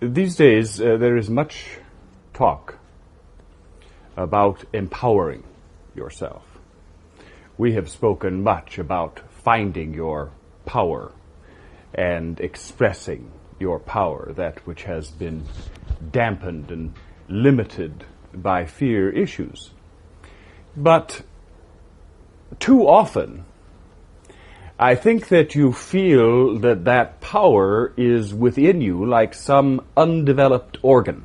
These days, there is much talk about empowering yourself. We have spoken much about finding your power and expressing your power, that which has been dampened and limited by fear issues. But too often, I think that you feel that that power is within you like some undeveloped organ,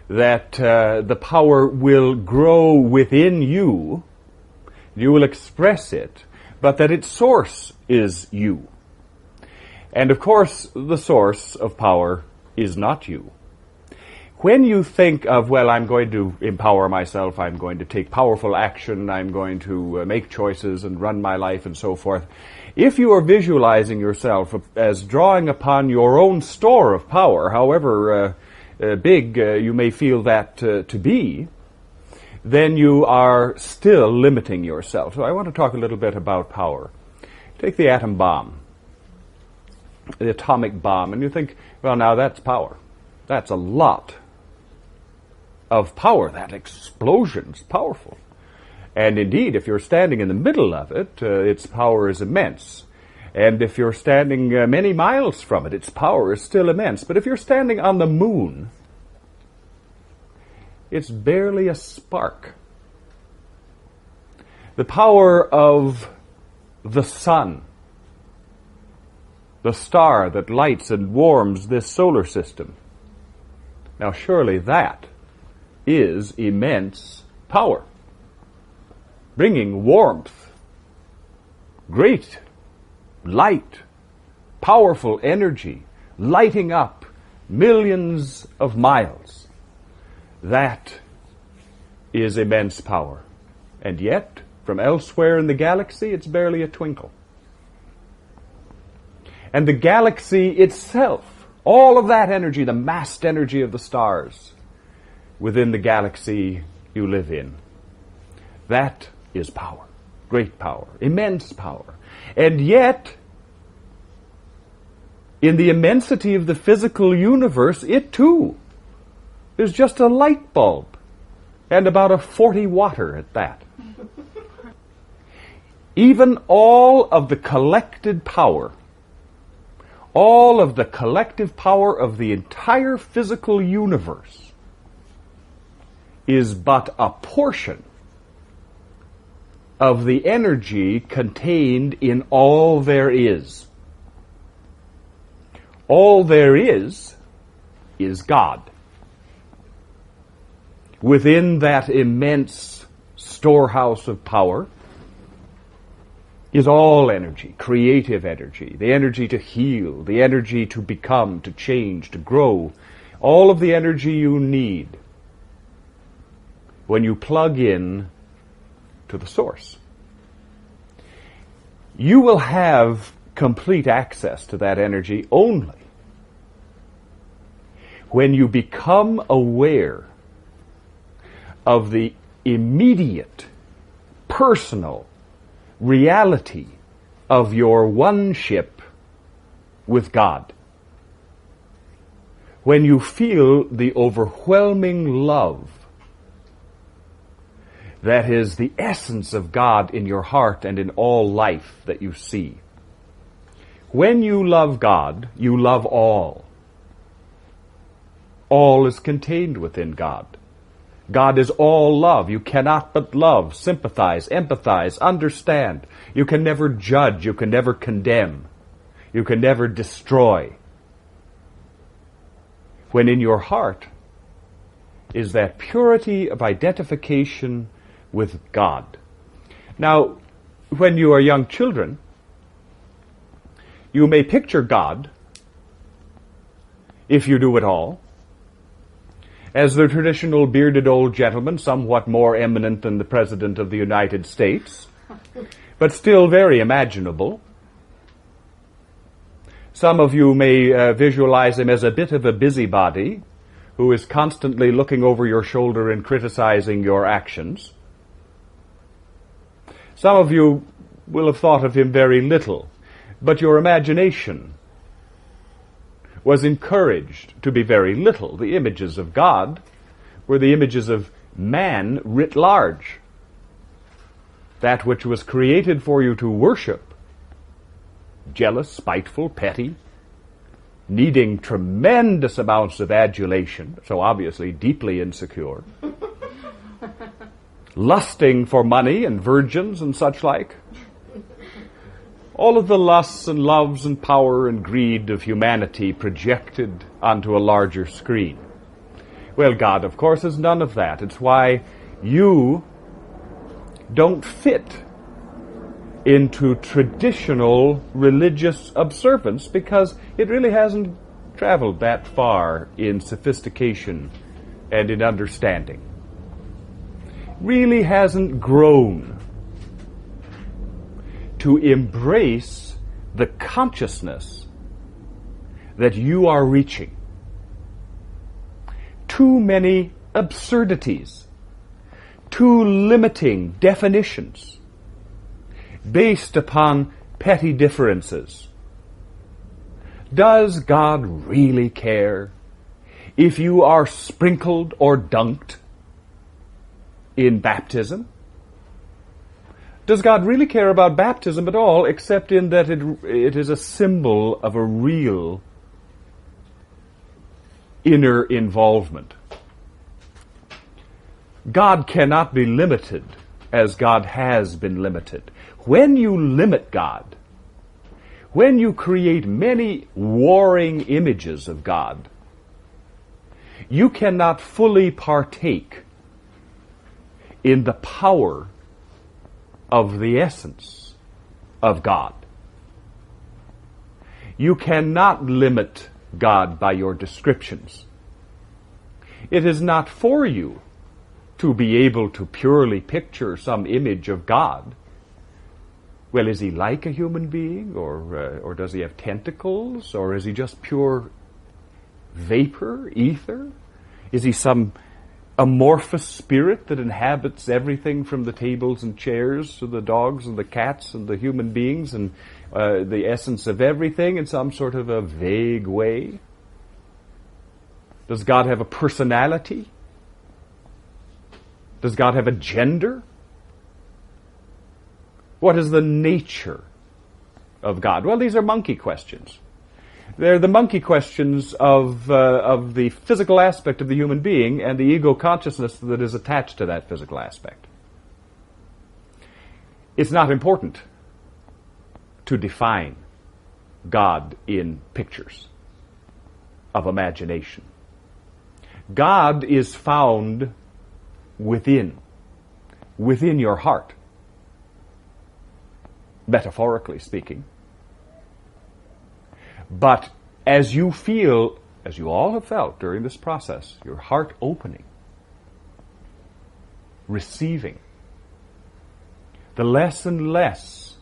that the power will grow within you, you will express it, but that its source is you. And of course, the source of power is not you. When you think of, well, I'm going to empower myself, I'm going to take powerful action, I'm going to make choices and run my life and so forth, if you are visualizing yourself as drawing upon your own store of power, however big you may feel that to be, then you are still limiting yourself. So I want to talk a little bit about power. Take the atom bomb, the atomic bomb, and you think, well, now that's power. That's a lot of power. That explosion's powerful. And indeed, if you're standing in the middle of it, its power is immense. And if you're standing many miles from it, its power is still immense. But if you're standing on the moon, it's barely a spark. The power of the sun, the star that lights and warms this solar system. Now surely that is immense power, bringing warmth, great light, powerful energy, lighting up millions of miles. That is immense power. And yet, from elsewhere in the galaxy, it's barely a twinkle. And the galaxy itself, all of that energy, the massed energy of the stars within the galaxy you live in, that is power, great power, immense power. And yet, in the immensity of the physical universe, it too is just a light bulb, and about a 40-watter at that. Even all of the collected power, all of the collective power of the entire physical universe is but a portion of the energy contained in all there is. All there is God. Within that immense storehouse of power is all energy, creative energy, the energy to heal, the energy to become, to change, to grow, all of the energy you need when you plug in to the source. You will have complete access to that energy only when you become aware of the immediate, personal reality of your oneship with God. When you feel the overwhelming love that is the essence of God in your heart and in all life that you see. When you love God, you love all. All is contained within God. God is all love. You cannot but love, sympathize, empathize, understand. You can never judge. You can never condemn. You can never destroy. When in your heart is that purity of identification with God. Now, when you are young children, you may picture God, if you do at all, as the traditional bearded old gentleman, somewhat more eminent than the President of the United States, but still very imaginable. Some of you may visualize him as a bit of a busybody who is constantly looking over your shoulder and criticizing your actions. Some of you will have thought of him very little, but your imagination was encouraged to be very little. The images of God were the images of man writ large. That which was created for you to worship, jealous, spiteful, petty, needing tremendous amounts of adulation, so obviously deeply insecure, lusting for money and virgins and such like. All of the lusts and loves and power and greed of humanity projected onto a larger screen. Well, God, of course, is none of that. It's why you don't fit into traditional religious observance, because it really hasn't traveled that far in sophistication and in understanding. Really hasn't grown to embrace the consciousness that you are reaching. Too many absurdities, too limiting definitions based upon petty differences. Does God really care if you are sprinkled or dunked in baptism? Does God really care about baptism at all, except in that it is a symbol of a real inner involvement? God cannot be limited as God has been limited. When you limit God, when you create many warring images of God, you cannot fully partake in the power of the essence of God. You cannot limit God by your descriptions. It is not for you to be able to purely picture some image of God. Well, is he like a human being, or does he have tentacles, or is he just pure vapor, ether? Is he some amorphous spirit that inhabits everything from the tables and chairs to the dogs and the cats and the human beings, and the essence of everything in some sort of a vague way? Does God have a personality? Does God have a gender? What is the nature of God? Well, these are monkey questions. They're the monkey questions of the physical aspect of the human being and the ego consciousness that is attached to that physical aspect. It's not important to define God in pictures of imagination. God is found within your heart, metaphorically speaking. But as you feel, as you all have felt during this process, your heart opening, receiving, the less and less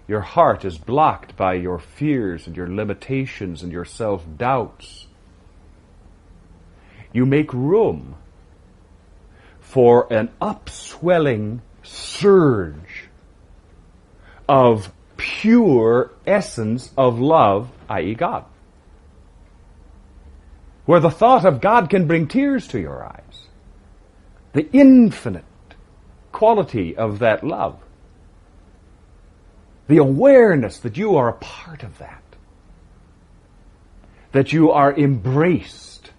your heart is blocked by your fears and your limitations and your self-doubts, you make room for an upswelling surge of pure essence of love, i.e. God. Where the thought of God can bring tears to your eyes. The infinite quality of that love. The awareness that you are a part of that. That you are embraced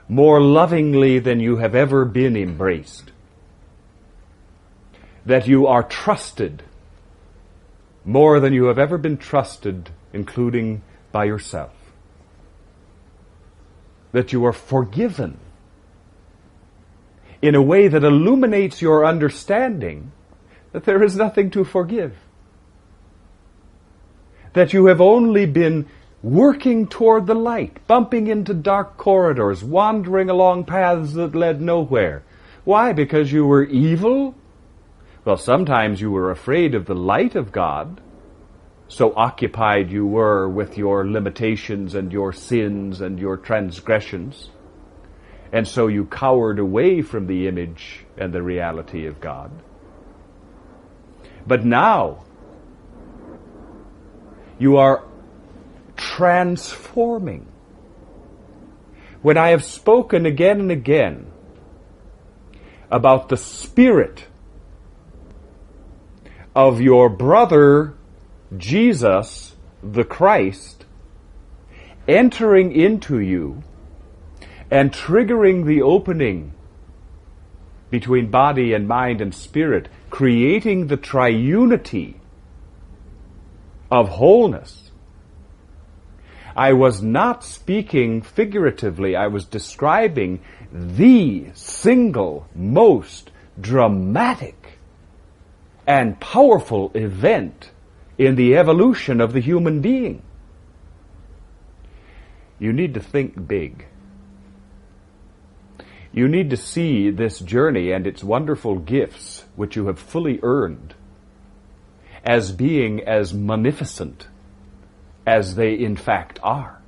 more lovingly than you have ever been embraced. That you are trusted more than you have ever been trusted, including by yourself. That you are forgiven in a way that illuminates your understanding that there is nothing to forgive. That you have only been working toward the light, bumping into dark corridors, wandering along paths that led nowhere. Why? Because you were evil? Well, sometimes you were afraid of the light of God, so occupied you were with your limitations and your sins and your transgressions, and so you cowered away from the image and the reality of God. But now, you are transforming When I have spoken again and again about the spirit of your brother Jesus the Christ entering into you and triggering the opening between body and mind and spirit, creating the triunity of wholeness, I was not speaking figuratively. I was describing the single most dramatic and powerful event in the evolution of the human being. You need to think big. You need to see this journey and its wonderful gifts, which you have fully earned, as being as magnificent as they in fact are.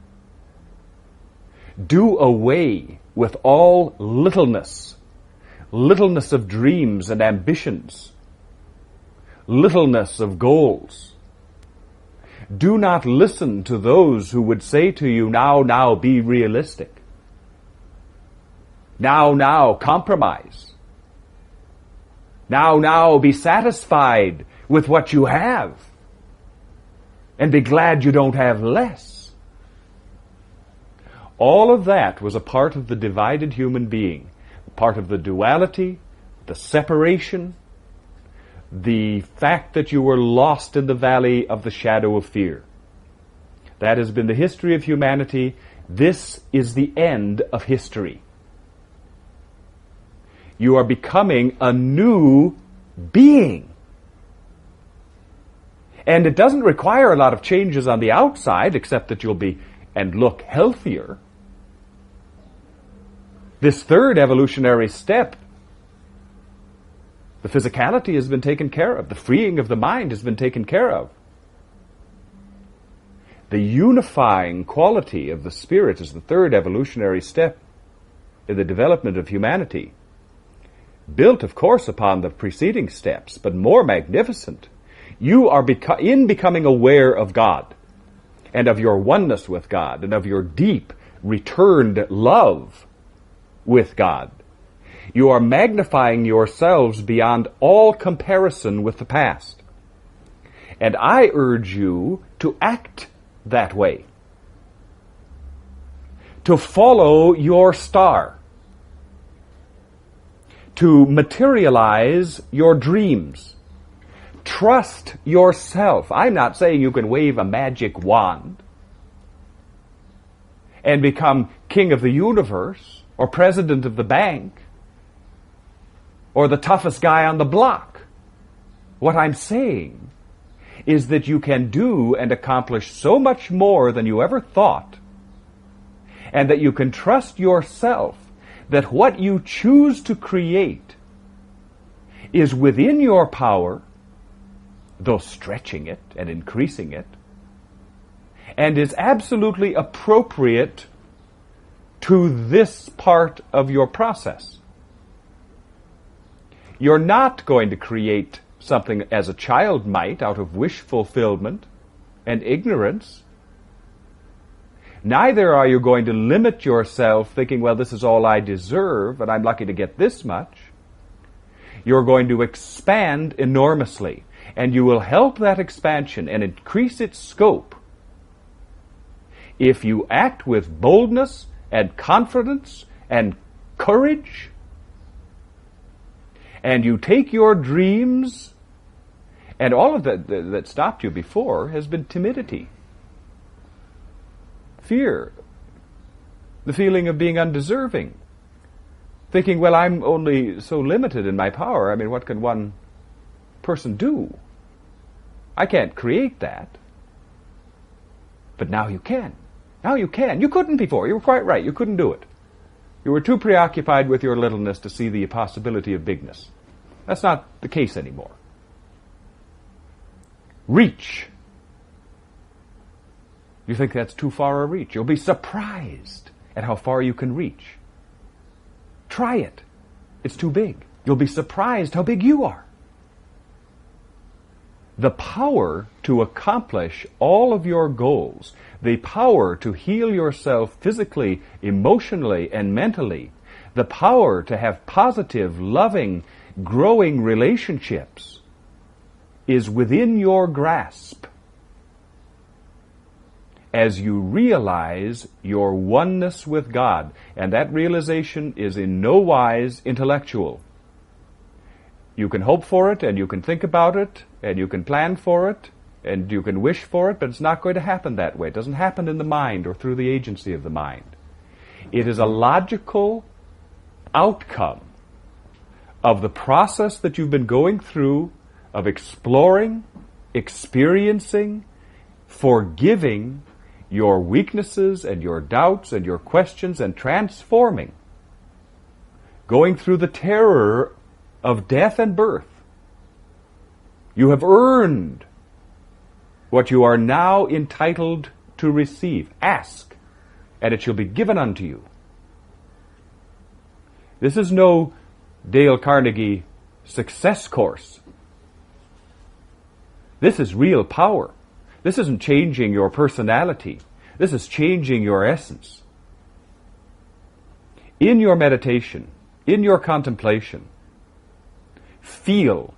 Do away with all littleness, littleness of dreams and ambitions, littleness of goals. Do not listen to those who would say to you, now, be realistic. Now, compromise. Now, be satisfied with what you have. And be glad you don't have less. All of that was a part of the divided human being, part of the duality, the separation, the fact that you were lost in the valley of the shadow of fear. That has been the history of humanity. This is the end of history. You are becoming a new being. And it doesn't require a lot of changes on the outside, except that you'll be and look healthier. This third evolutionary step, the physicality has been taken care of. The freeing of the mind has been taken care of. The unifying quality of the spirit is the third evolutionary step in the development of humanity. Built, of course, upon the preceding steps, but more magnificent. You are becoming aware of God and of your oneness with God and of your deep returned love with God. You are magnifying yourselves beyond all comparison with the past. And I urge you to act that way. To follow your star. To materialize your dreams. Trust yourself. I'm not saying you can wave a magic wand and become king of the universe or president of the bank or the toughest guy on the block. What I'm saying is that you can do and accomplish so much more than you ever thought, and that you can trust yourself that what you choose to create is within your power, though stretching it and increasing it, and is absolutely appropriate to this part of your process. You're not going to create something as a child might out of wish fulfillment and ignorance. Neither are you going to limit yourself thinking, well, this is all I deserve and I'm lucky to get this much. You're going to expand enormously, and you will help that expansion and increase its scope if you act with boldness and confidence and courage, and you take your dreams, and all of that stopped you before has been timidity, fear, the feeling of being undeserving, thinking, well, I'm only so limited in my power. I mean, what can one person do? I can't create that. But now you can. Now you can. You couldn't before. You were quite right. You couldn't do it. You were too preoccupied with your littleness to see the possibility of bigness. That's not the case anymore. Reach. You think that's too far a reach. You'll be surprised at how far you can reach. Try it. It's too big. You'll be surprised how big you are. the power to accomplish all of your goals, the power to heal yourself physically, emotionally, and mentally, the power to have positive, loving, growing relationships is within your grasp as you realize your oneness with God. And that realization is in no wise intellectual. You can hope for it, and you can think about it, and you can plan for it, and you can wish for it, but it's not going to happen that way. It doesn't happen in the mind or through the agency of the mind. It is a logical outcome of the process that you've been going through of exploring, experiencing, forgiving your weaknesses and your doubts and your questions and transforming. Going through the terror of death and birth. You have earned what you are now entitled to receive. Ask, and it shall be given unto you. This is no Dale Carnegie success course. This is real power. This isn't changing your personality. This is changing your essence. In your meditation, in your contemplation, feel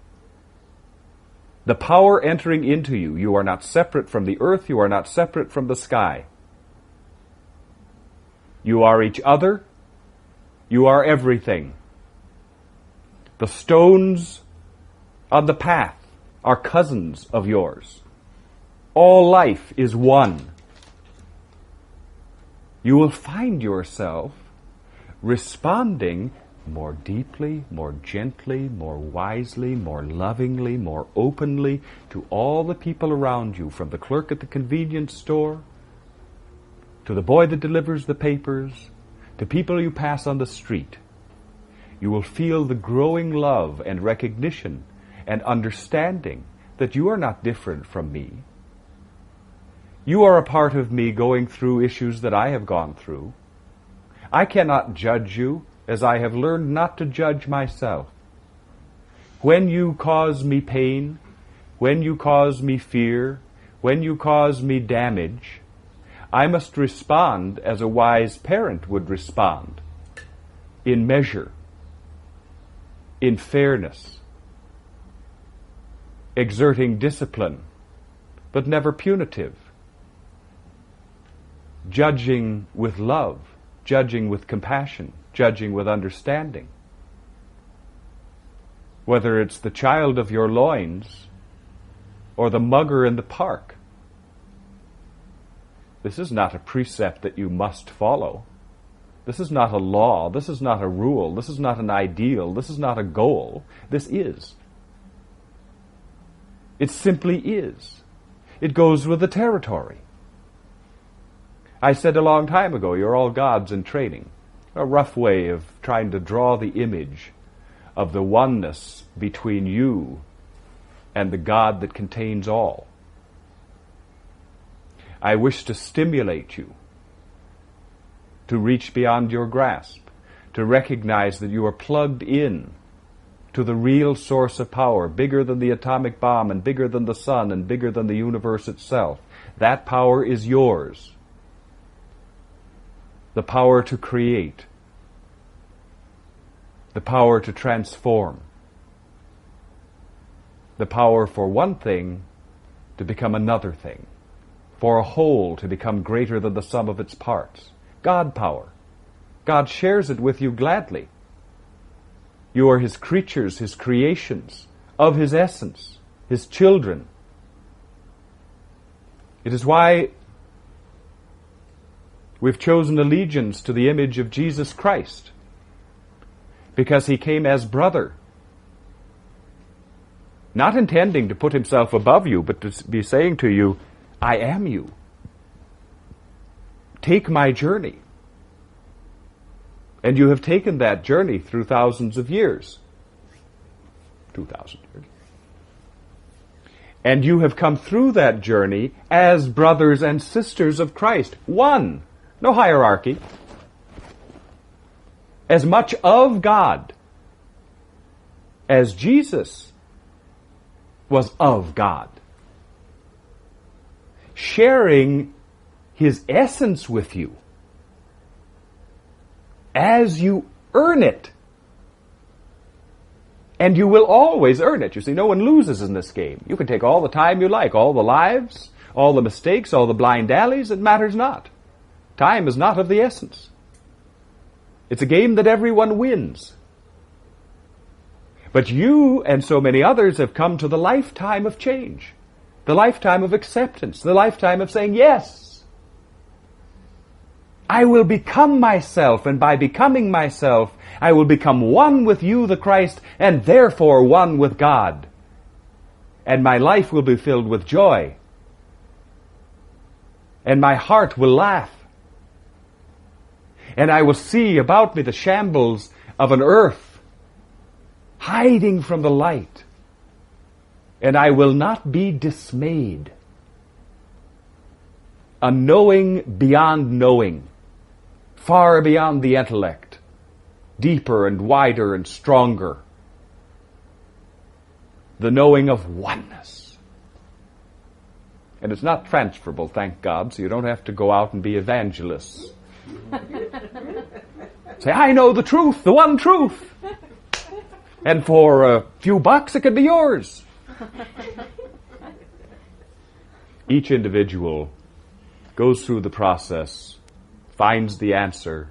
the power entering into you. You are not separate from the earth. You are not separate from the sky. You are each other. You are everything. The stones on the path are cousins of yours. All life is one. You will find yourself responding more deeply, more gently, more wisely, more lovingly, more openly to all the people around you, from the clerk at the convenience store, to the boy that delivers the papers, to people you pass on the street. You will feel the growing love and recognition and understanding that you are not different from me. You are a part of me going through issues that I have gone through. I cannot judge you as I have learned not to judge myself. When you cause me pain, when you cause me fear, when you cause me damage, I must respond as a wise parent would respond, in measure, in fairness, exerting discipline, but never punitive, judging with love, judging with compassion, judging with understanding. Whether it's the child of your loins or the mugger in the park, this is not a precept that you must follow. This is not a law. This is not a rule. This is not an ideal. This is not a goal. This is. It simply is. It goes with the territory. I said a long time ago, you're all gods in training. A rough way of trying to draw the image of the oneness between you and the God that contains all. I wish to stimulate you to reach beyond your grasp, to recognize that you are plugged in to the real source of power, bigger than the atomic bomb and bigger than the sun and bigger than the universe itself. That power is yours. The power to create, the power to transform, the power for one thing to become another thing, for a whole to become greater than the sum of its parts. God power. God shares it with you gladly. You are His creatures, His creations, of His essence, His children. It is why we've chosen allegiance to the image of Jesus Christ, because He came as brother, not intending to put Himself above you, but to be saying to you, I am you. Take my journey. And you have taken that journey through thousands of years. 2,000 years. And you have come through that journey as brothers and sisters of Christ. One. No hierarchy. As much of God as Jesus was of God. Sharing his essence with you as you earn it. And you will always earn it. You see, no one loses in this game. You can take all the time you like, all the lives, all the mistakes, all the blind alleys, it matters not. Time is not of the essence. It's a game that everyone wins. But you and so many others have come to the lifetime of change, the lifetime of acceptance, the lifetime of saying, yes, I will become myself, and by becoming myself, I will become one with you, the Christ, and therefore one with God. And my life will be filled with joy. And my heart will laugh. And I will see about me the shambles of an earth hiding from the light. And I will not be dismayed. A knowing beyond knowing, far beyond the intellect, deeper and wider and stronger. The knowing of oneness. And it's not transferable, thank God, so you don't have to go out and be evangelists. Say, I know the truth, the one truth. And for a few bucks, it could be yours. Each individual goes through the process, finds the answer,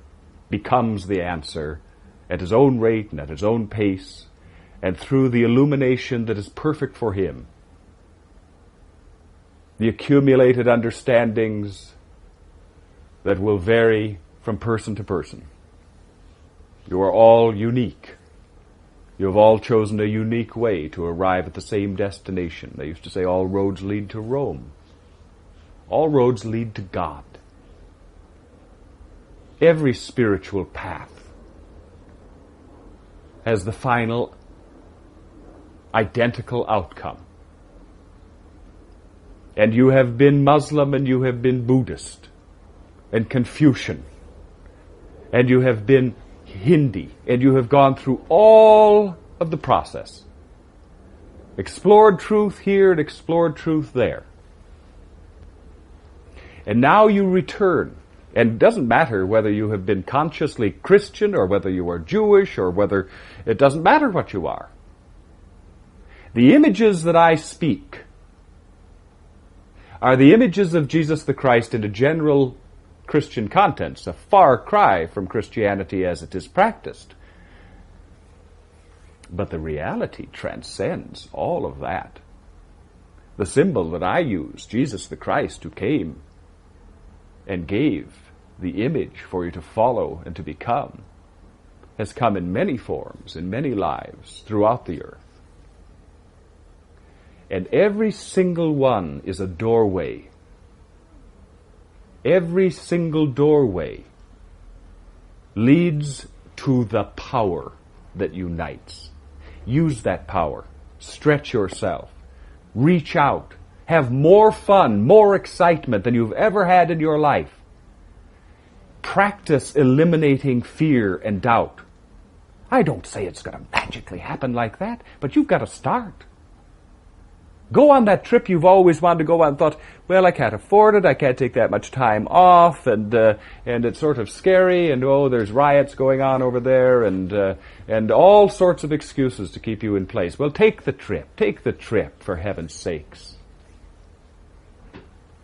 becomes the answer, at his own rate and at his own pace, and through the illumination that is perfect for him. The accumulated understandings that will vary from person to person. You are all unique. You have all chosen a unique way to arrive at the same destination. They used to say all roads lead to Rome. All roads lead to God. Every spiritual path has the final identical outcome. And you have been Muslim, and you have been Buddhist, and Confucian, and you have been Hindi, and you have gone through all of the process. Explored truth here and explored truth there. And now you return. And it doesn't matter whether you have been consciously Christian or whether you are Jewish or whether, it doesn't matter what you are. The images that I speak are the images of Jesus the Christ in a general Christian context, a far cry from Christianity as it is practiced. But the reality transcends all of that. The symbol that I use, Jesus the Christ, who came and gave the image for you to follow and to become, has come in many forms, in many lives throughout the earth. And every single one is a doorway. Every single doorway leads to the power that unites. Use that power. Stretch yourself. Reach out. Have more fun, more excitement than you've ever had in your life. Practice eliminating fear and doubt. I don't say it's going to magically happen like that, but you've got to start. Go on that trip you've always wanted to go on and thought, well, I can't afford it, I can't take that much time off, and it's sort of scary, and oh, there's riots going on over there, and all sorts of excuses to keep you in place. Well, take the trip, for heaven's sakes.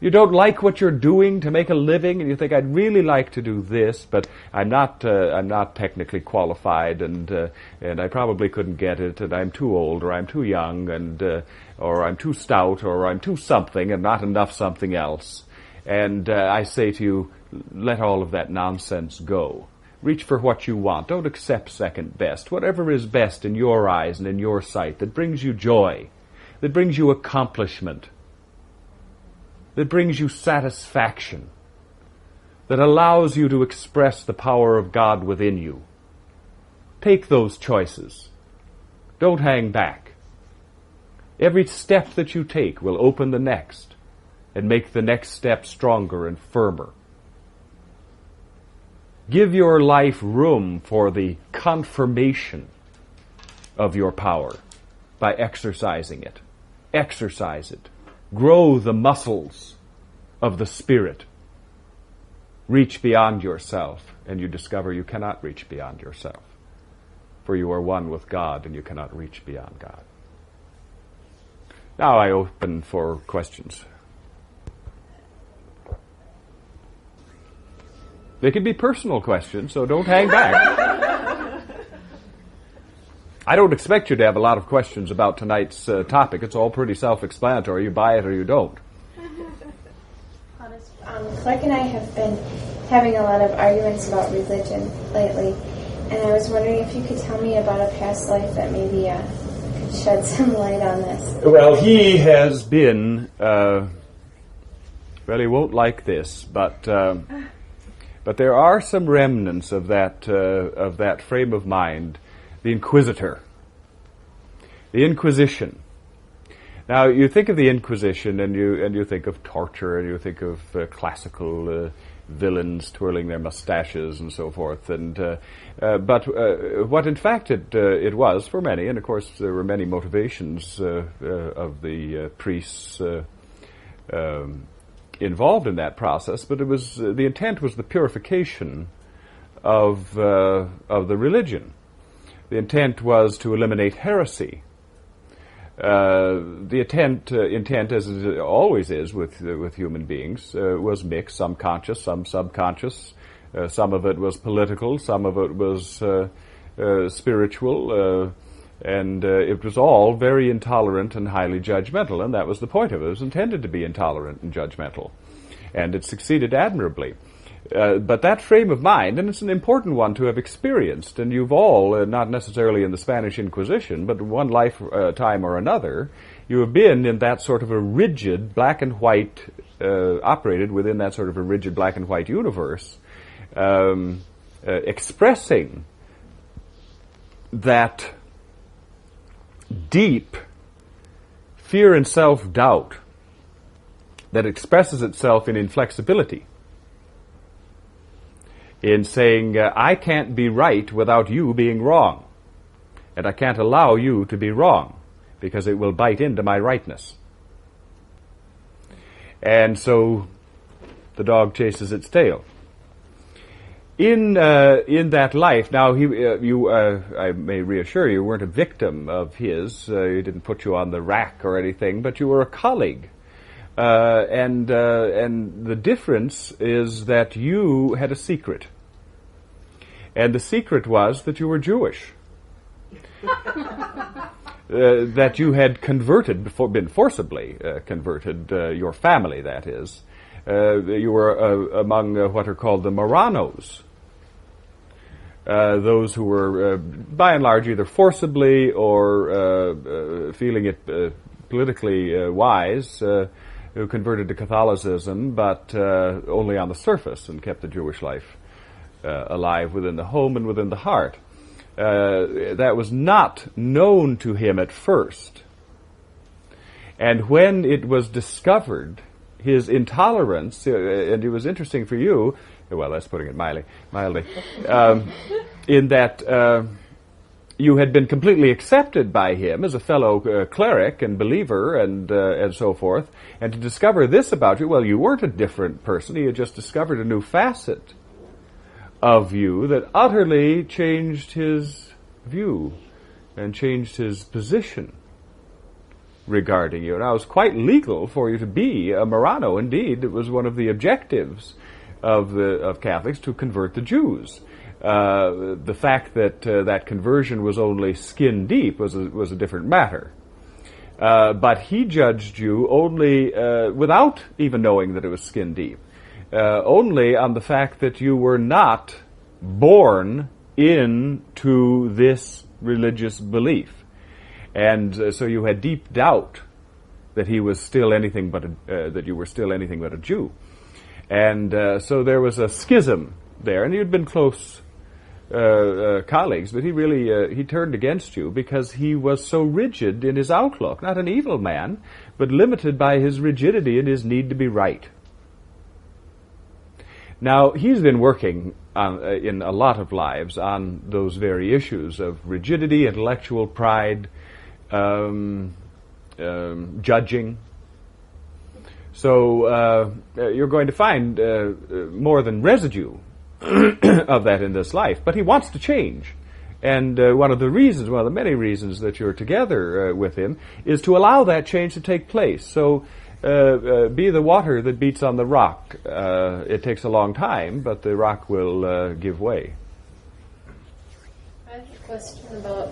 You don't like what you're doing to make a living, and you think, I'd really like to do this, but I'm not technically qualified, and I probably couldn't get it, and I'm too old, or I'm too young, or I'm too stout, or I'm too something, and not enough something else. And I say to you, let all of that nonsense go. Reach for what you want. Don't accept second best. Whatever is best in your eyes and in your sight, that brings you joy, that brings you accomplishment, that brings you satisfaction, that allows you to express the power of God within you. Take those choices. Don't hang back. Every step that you take will open the next and make the next step stronger and firmer. Give your life room for the confirmation of your power by exercising it. exercise it, grow the muscles of the spirit, reach beyond yourself, and you discover you cannot reach beyond yourself, for you are one with God and you cannot reach beyond God. Now I open for questions. They can be personal questions, so don't hang back. I don't expect you to have a lot of questions about tonight's topic. It's all pretty self-explanatory. You buy it or you don't. Clark and I have been having a lot of arguments about religion lately, and I was wondering if you could tell me about a past life that maybe could shed some light on this. Well, he has been, well, he won't like this, but there are some remnants of that frame of mind, the Inquisitor, the Inquisition. Now, you think of the Inquisition, and you think of torture, and you think of classical villains twirling their mustaches and so forth. But what in fact it was for many, and of course there were many motivations of the priests involved in that process. But it was the intent was the purification of the religion. The intent was to eliminate heresy. The intent, as it always is with human beings, was mixed, some conscious, some subconscious. Some of it was political, some of it was spiritual, and it was all very intolerant and highly judgmental, and that was the point of it. It was intended to be intolerant and judgmental, and it succeeded admirably. But that frame of mind, and it's an important one to have experienced, and you've all, not necessarily in the Spanish Inquisition, but one lifetime or another, you have been in that sort of a rigid black and white, operated within that sort of a rigid black and white universe, expressing that deep fear and self-doubt that expresses itself in inflexibility. In saying, I can't be right without you being wrong. And I can't allow you to be wrong, because it will bite into my rightness. And so the dog chases its tail. In that life, now I may reassure you, weren't a victim of his. He didn't put you on the rack or anything, but you were a colleague. And the difference is that you had a secret. And the secret was that you were Jewish. That you had been forcibly converted, your family, that is. You were among what are called the Marranos. Those who were, by and large, either forcibly or feeling it politically wise, who converted to Catholicism, but only on the surface, and kept the Jewish life alive within the home and within the heart. That was not known to him at first. And when it was discovered, his intolerance, and it was interesting for you, well, that's putting it mildly, in that you had been completely accepted by him as a fellow cleric and believer and so forth, and to discover this about you, well, you weren't a different person. He had just discovered a new facet of you that utterly changed his view and changed his position regarding you. Now, it was quite legal for you to be a Marrano. Indeed, it was one of the objectives of Catholics to convert the Jews. The fact that that conversion was only skin deep was a different matter. But he judged you only without even knowing that it was skin deep. Only on the fact that you were not born into this religious belief. And so you had deep doubt that he was still anything but that you were still anything but a Jew. And so there was a schism there, and you'd been close colleagues, but he turned against you because he was so rigid in his outlook. Not an evil man, but limited by his rigidity and his need to be right. Now, he's been working in a lot of lives on those very issues of rigidity, intellectual pride, judging. So you're going to find more than residue of that in this life. But he wants to change. And one of the many reasons that you're together with him is to allow that change to take place. So be the water that beats on the rock. It takes a long time, but the rock will give way. I have a question about,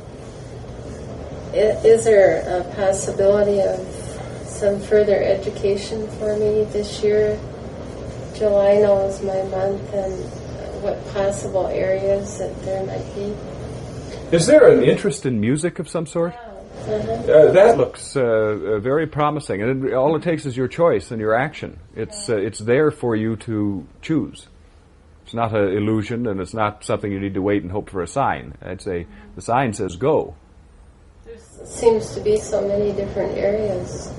is there a possibility of some further education for me this year? July now is my month, and what possible areas that there might be. Is there an interest in music of some sort? That looks very promising, and all it takes is your choice and your action. It's there for you to choose. It's not an illusion, and it's not something you need to wait and hope for a sign. I'd say the sign says go. There seems to be so many different areas.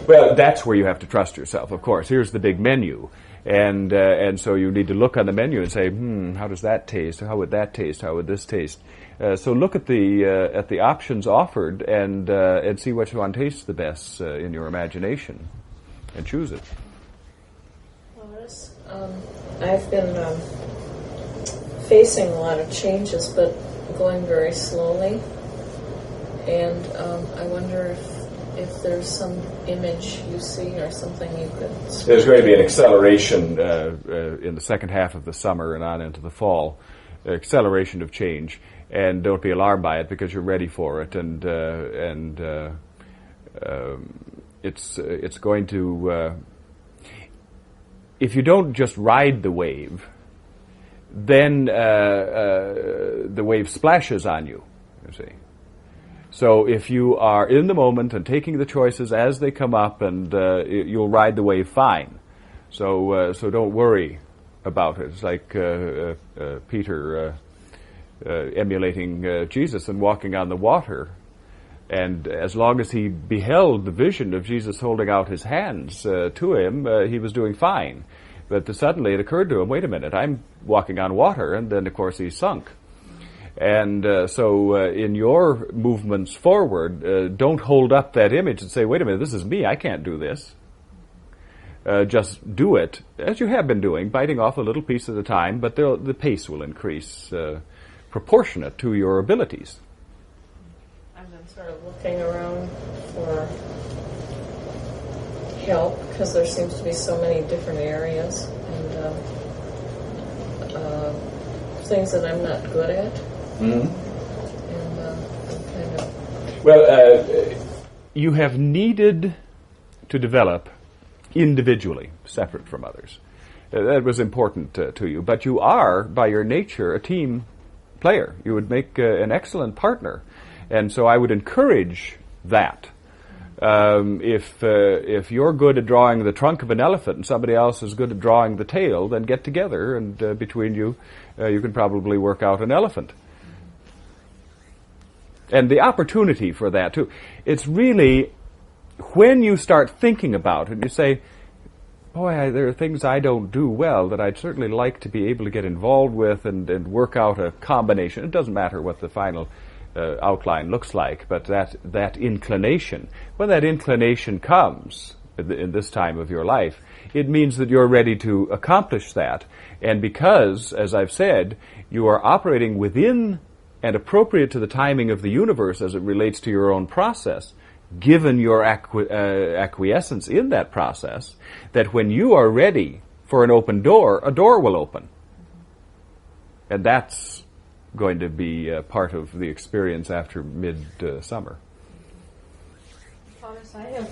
Well, that's where you have to trust yourself, of course. Here's the big menu. And so you need to look on the menu and say, how does that taste? How would that taste? How would this taste? So look at the options offered and see which one tastes the best in your imagination, and choose it. Plautus, I've been facing a lot of changes, but going very slowly. And I wonder if there's some image you see or something you could... There's going to be an acceleration in the second half of the summer and on into the fall, acceleration of change, and don't be alarmed by it because you're ready for it, and it's going to... if you don't just ride the wave, then the wave splashes on you, you see. So if you are in the moment and taking the choices as they come up, and you'll ride the wave fine. So don't worry about it. It's like Peter emulating Jesus and walking on the water. And as long as he beheld the vision of Jesus holding out his hands to him, he was doing fine. But suddenly it occurred to him, wait a minute, I'm walking on water. And then, of course, he sunk. And so in your movements forward, don't hold up that image and say, wait a minute, this is me, I can't do this. Just do it, as you have been doing, biting off a little piece at a time, but the pace will increase proportionate to your abilities. I've been sort of looking around for help, because there seems to be so many different areas, and things that I'm not good at. Mm-hmm. And I'm kind of... Well, you have needed to develop individually, separate from others. That was important to you. But you are, by your nature, a team player. You would make an excellent partner. And so I would encourage that. If you're good at drawing the trunk of an elephant and somebody else is good at drawing the tail, then get together, and between you, you can probably work out an elephant. And the opportunity for that, too. It's really when you start thinking about it, you say, boy, there are things I don't do well that I'd certainly like to be able to get involved with and work out a combination. It doesn't matter what the final outline looks like, but that inclination, when that inclination comes in this time of your life, it means that you're ready to accomplish that. And because, as I've said, you are operating within and appropriate to the timing of the universe as it relates to your own process, given your acquiescence in that process, that when you are ready for an open door, a door will open. And that's going to be part of the experience after mid-summer. Plautus, I have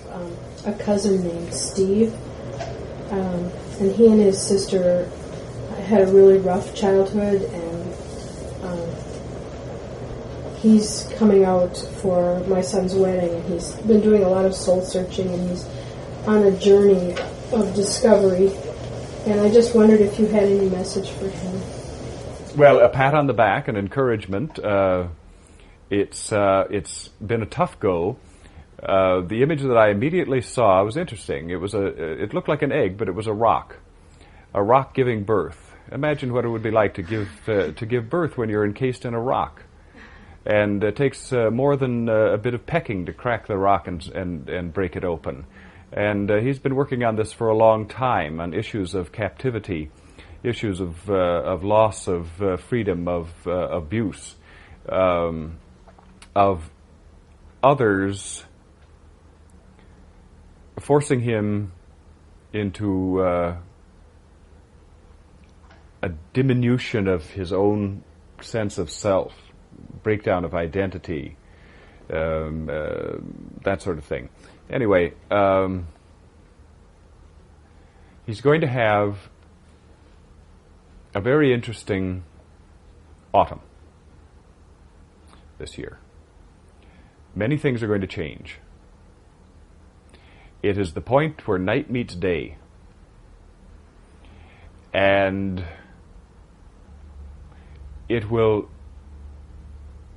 a cousin named Steve, and he and his sister had a really rough childhood, and he's coming out for my son's wedding, and he's been doing a lot of soul searching, and he's on a journey of discovery. And I just wondered if you had any message for him. Well, a pat on the back and encouragement. It's been a tough go. The image that I immediately saw was interesting. It looked like an egg, but it was a rock giving birth. Imagine what it would be like to give birth when you're encased in a rock. And it takes more than a bit of pecking to crack the rock and break it open. And he's been working on this for a long time, on issues of captivity, issues of loss of freedom, of abuse, of others forcing him into a diminution of his own sense of self, breakdown of identity, that sort of thing. Anyway, he's going to have a very interesting autumn this year. Many things are going to change. It is the point where night meets day. And it will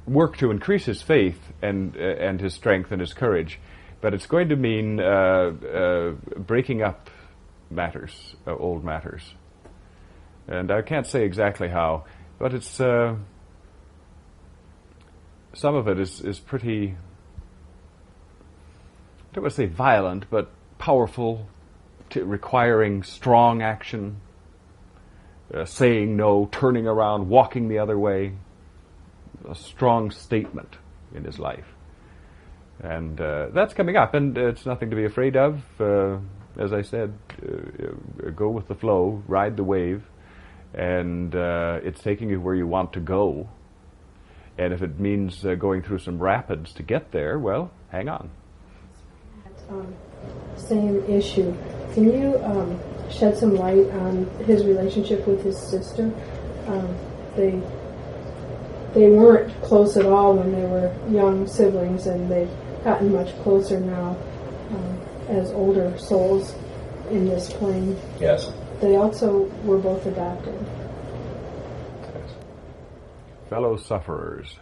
work to increase his faith and his strength and his courage, but it's going to mean breaking up matters, old matters. And I can't say exactly how, but it's some of it is pretty, I don't want to say violent, but powerful, requiring strong action, saying no, turning around, walking the other way. A strong statement in his life. And that's coming up, and it's nothing to be afraid of. As I said, go with the flow, ride the wave, and it's taking you where you want to go. And if it means going through some rapids to get there, well, hang on. Same issue. Can you shed some light on his relationship with his sister? They weren't close at all when they were young siblings, and they've gotten much closer now as older souls in this plane. Yes. They also were both adopted. Yes. Fellow sufferers.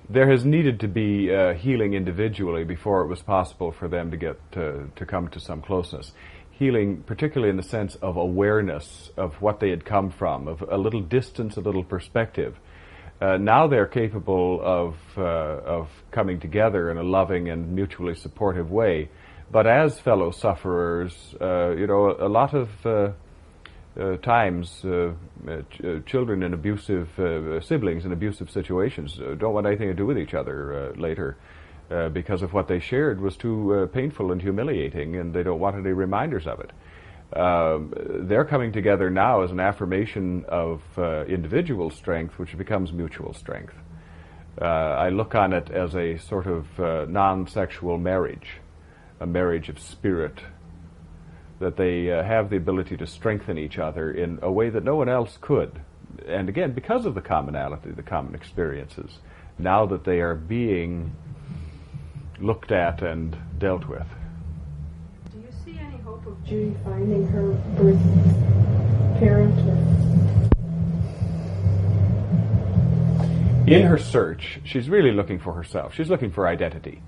There has needed to be healing individually before it was possible for them to get to come to some closeness. Healing, particularly in the sense of awareness of what they had come from, of a little distance, a little perspective. Now they're capable of coming together in a loving and mutually supportive way. But as fellow sufferers, a lot of times children in abusive, siblings in abusive situations don't want anything to do with each other later. Because of what they shared was too painful and humiliating, and they don't want any reminders of it. They're coming together now as an affirmation of individual strength, which becomes mutual strength. I look on it as a sort of non-sexual marriage, a marriage of spirit, that they have the ability to strengthen each other in a way that no one else could. And again, because of the commonality, the common experiences, now that they are being looked at and dealt with. Do you see any hope of Judy finding her birth parent? In her search, she's really looking for herself. She's looking for identity,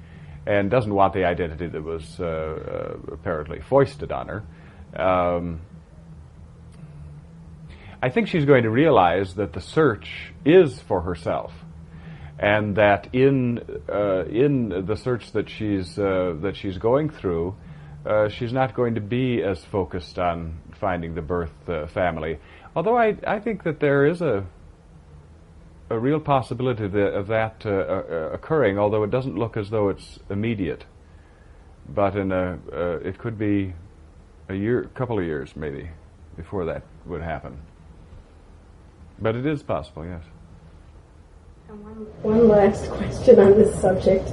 and doesn't want the identity that was apparently foisted on her. I think she's going to realize that the search is for herself, and that in the search that she's going through, she's not going to be as focused on finding the birth family. Although I think that there is a real possibility of that occurring, although it doesn't look as though it's immediate. But it could be a couple of years maybe, before that would happen. But it is possible, yes. And one last question on this subject.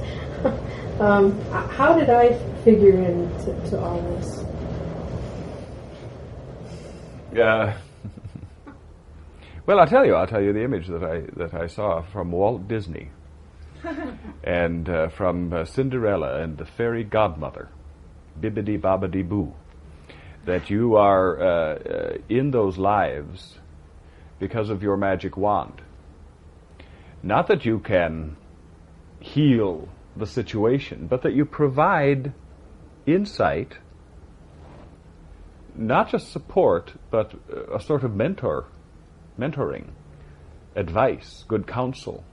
How did I figure into all this? Well, I'll tell you the image that I saw from Walt Disney, and from Cinderella and the fairy godmother, Bibbidi Bobbidi Boo, that you are in those lives because of your magic wand. Not that you can heal the situation, but that you provide insight, not just support, but a sort of mentor mentoring, advice, good counsel.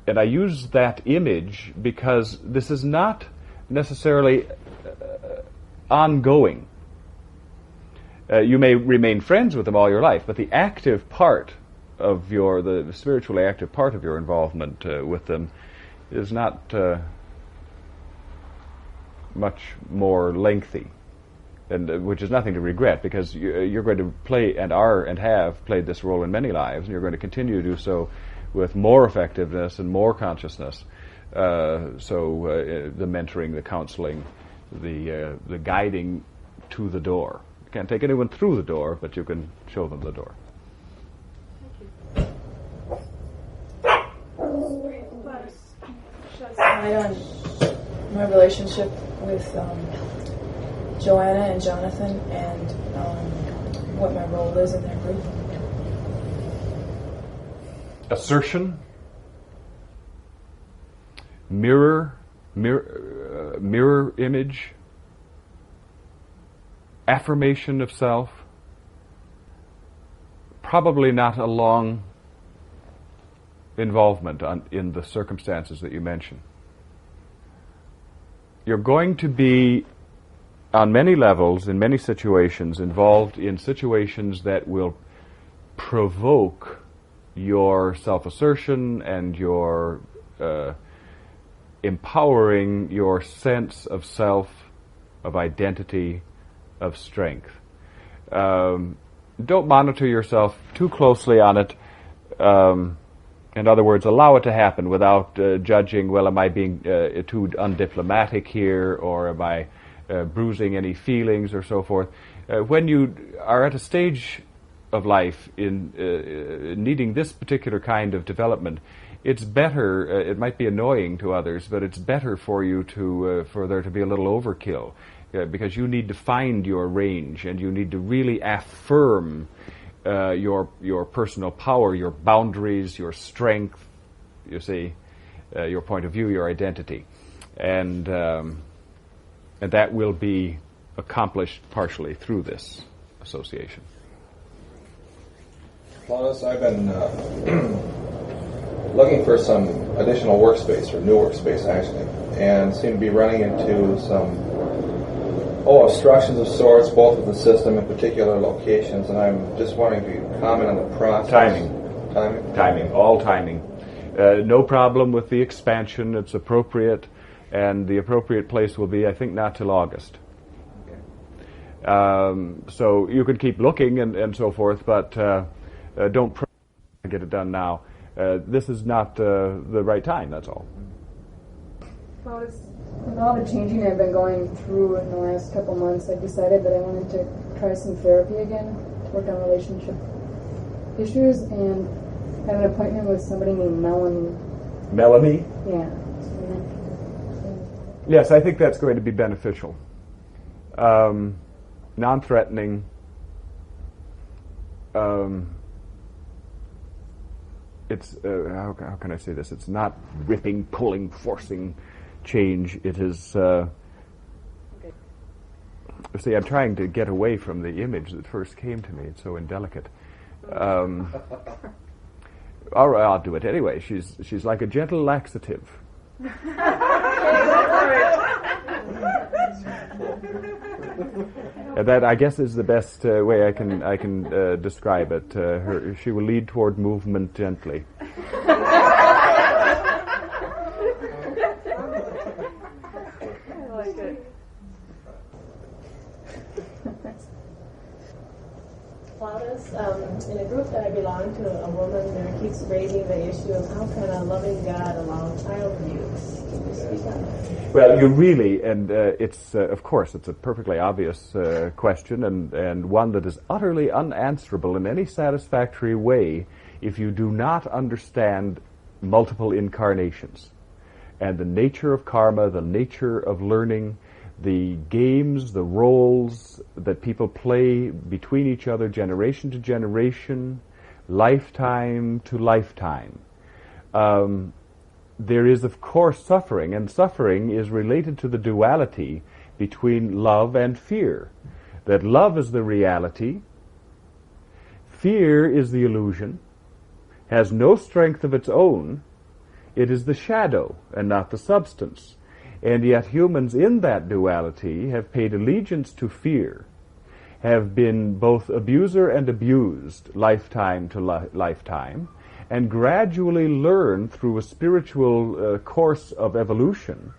And I use that image because this is not necessarily ongoing. You may remain friends with them all your life, but the active part of the spiritually active part of your involvement with them is not much more lengthy, and which is nothing to regret, because you're going to play and have played this role in many lives, and you're going to continue to do so with more effectiveness and more consciousness. The mentoring, the counseling, the guiding to the door. You can't take anyone through the door, but you can show them the door. Sheds light on my relationship with Joanna and Jonathan, and what my role is in their group. Assertion, mirror image, affirmation of self. Probably not a long involvement in the circumstances that you mention. You're going to be, on many levels, in many situations, involved in situations that will provoke your self-assertion and your empowering your sense of self, of identity, of strength. Don't monitor yourself too closely on it. In other words, allow it to happen without judging, well, am I being too undiplomatic here, or am I bruising any feelings, or so forth. When you are at a stage of life in needing this particular kind of development, it's better, it might be annoying to others, but it's better for you for there to be a little overkill, because you need to find your range, and you need to really affirm your personal power, your boundaries, your strength, you see, your point of view, your identity. And that will be accomplished partially through this association. Plautus, I've been looking for some additional workspace, or new workspace actually, and seem to be running into some obstructions of sorts, both with the system in particular locations, and I'm just wondering if you could comment on the process. Timing, all timing. No problem with the expansion. It's appropriate, and the appropriate place will be, I think, not till August. So you could keep looking and so forth, but don't get it done now. This is not the right time, that's all. Well, with all the changing I've been going through in the last couple months, I decided that I wanted to try some therapy again to work on relationship issues, and have an appointment with somebody named Melanie. Melanie? Yeah. Yes, I think that's going to be beneficial. Non-threatening. It's how can I say this? It's not ripping, pulling, forcing change. It is. See, I'm trying to get away from the image that first came to me. It's so indelicate. All right, I'll do it anyway. She's like a gentle laxative. And that, I guess, is the best way I can describe it. She will lead toward movement gently. I like it. Plautus, in a group that I belong to, a woman there keeps raising the issue of how can a loving God allow child abuse. Can you speak on that? Well, you really, and it's, of course, it's a perfectly obvious question, and one that is utterly unanswerable in any satisfactory way if you do not understand multiple incarnations and the nature of karma, the nature of learning, the games, the roles that people play between each other, generation to generation, lifetime to lifetime. There is, of course, suffering, and suffering is related to the duality between love and fear. that love is the reality, fear is the illusion, has no strength of its own, it is the shadow and not the substance. And yet humans in that duality have paid allegiance to fear, have been both abuser and abused lifetime to lifetime, and gradually learn through a spiritual course of evolution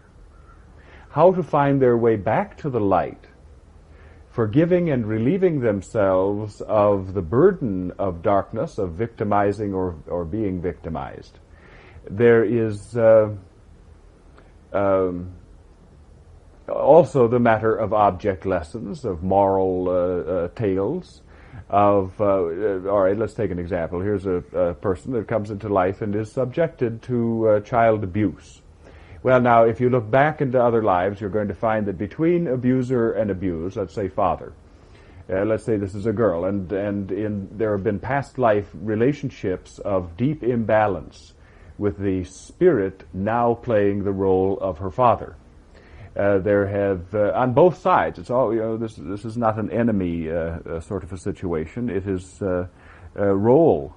how to find their way back to the light, forgiving and relieving themselves of the burden of darkness, of victimizing or being victimized. There is also the matter of object lessons, of moral tales, of, all right, let's take an example. Here's a person that comes into life and is subjected to child abuse. Well, now, if you look back into other lives, you're going to find that between abuser and abused, let's say father, let's say this is a girl, and there have been past life relationships of deep imbalance, with the spirit now playing the role of her father. There have, on both sides, it's all, this is not an enemy sort of a situation. It is role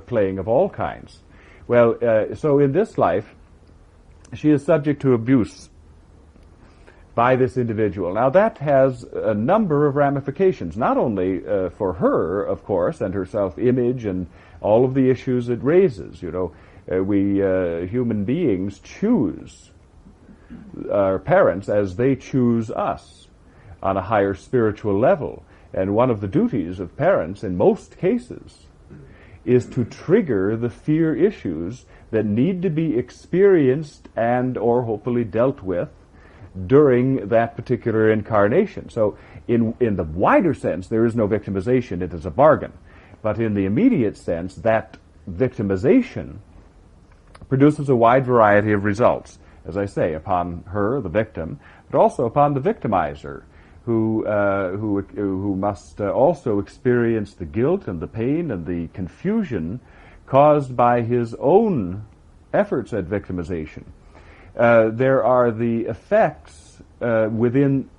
playing of all kinds. Well, so in this life, she is subject to abuse by this individual. Now that has a number of ramifications, not only for her, of course, and her self-image and all of the issues it raises. We human beings choose our parents as they choose us on a higher spiritual level. And one of the duties of parents in most cases is to trigger the fear issues that need to be experienced and or hopefully dealt with during that particular incarnation. So in the wider sense, there is no victimization, it is a bargain. But in the immediate sense, that victimization produces a wide variety of results, as I say, upon her, the victim, but also upon the victimizer, who must also experience the guilt and the pain and the confusion caused by his own efforts at victimization. There are the effects within